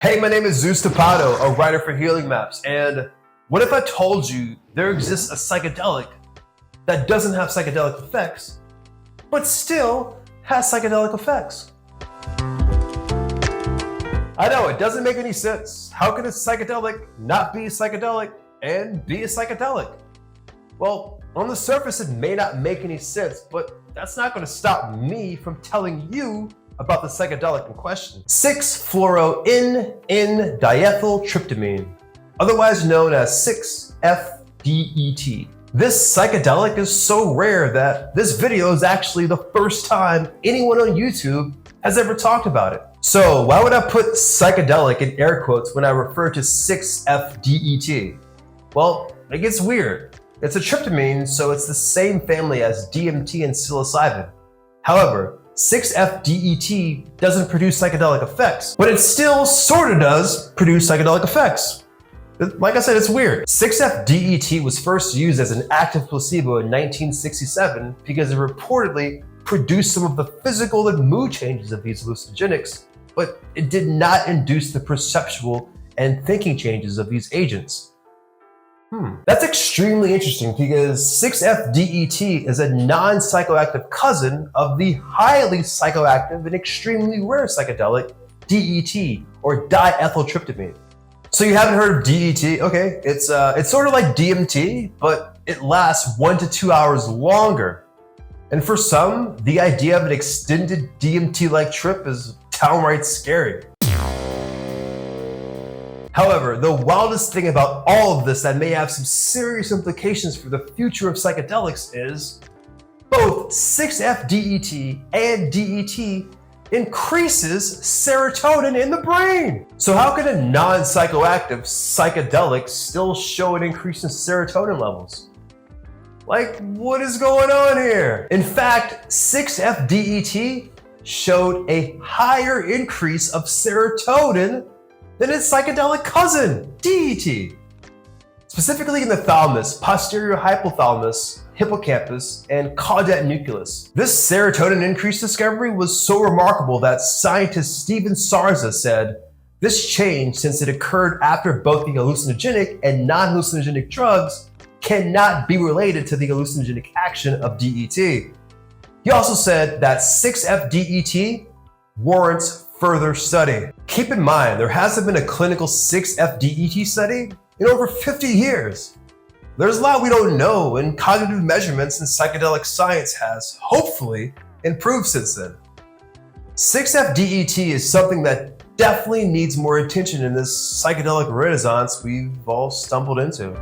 Hey, my name is Zeus, a writer for Healing Maps, and what if I told you there exists a psychedelic that doesn't have psychedelic effects, but still has psychedelic effects? I know, it doesn't make any sense. How can a psychedelic not be psychedelic and be a psychedelic? Well, on the surface, it may not make any sense, but that's not going to stop me from telling you about the psychedelic in question. 6-fluoro-N-diethyltryptamine, otherwise known as 6-FDET. This psychedelic is so rare that this video is actually the first time anyone on YouTube has ever talked about it. So why would I put psychedelic in air quotes when I refer to 6-FDET? Well, it gets weird. It's a tryptamine, so it's the same family as DMT and psilocybin. However, 6-FDET doesn't produce psychedelic effects, but it still sort of does produce psychedelic effects. Like I said, it's weird. 6-FDET was first used as an active placebo in 1967 because it reportedly produced some of the physical and mood changes of these hallucinogenics, but it did not induce the perceptual and thinking changes of these agents. That's extremely interesting because 6-FDET is a non-psychoactive cousin of the highly psychoactive and extremely rare psychedelic DET, or diethyltryptamine. So you haven't heard of DET? Okay, it's sort of like DMT, but it lasts 1 to 2 hours longer. And for some, the idea of an extended DMT-like trip is downright scary. However, the wildest thing about all of this that may have some serious implications for the future of psychedelics is both 6-FDET and DET increases serotonin in the brain. So how can a non-psychoactive psychedelic still show an increase in serotonin levels? Like, what is going on here? In fact, 6-FDET showed a higher increase of serotonin than its psychedelic cousin, DET. Specifically in the thalamus, posterior hypothalamus, hippocampus, and caudate nucleus. This serotonin increase discovery was so remarkable that scientist Stephen Sarza said, this change, since it occurred after both the hallucinogenic and non-hallucinogenic drugs, cannot be related to the hallucinogenic action of DET. He also said that 6-FDET warrants further study. Keep in mind, there hasn't been a clinical 6-FDET study in over 50 years. There's a lot we don't know, and cognitive measurements in psychedelic science has, hopefully, improved since then. 6-FDET is something that definitely needs more attention in this psychedelic renaissance we've all stumbled into.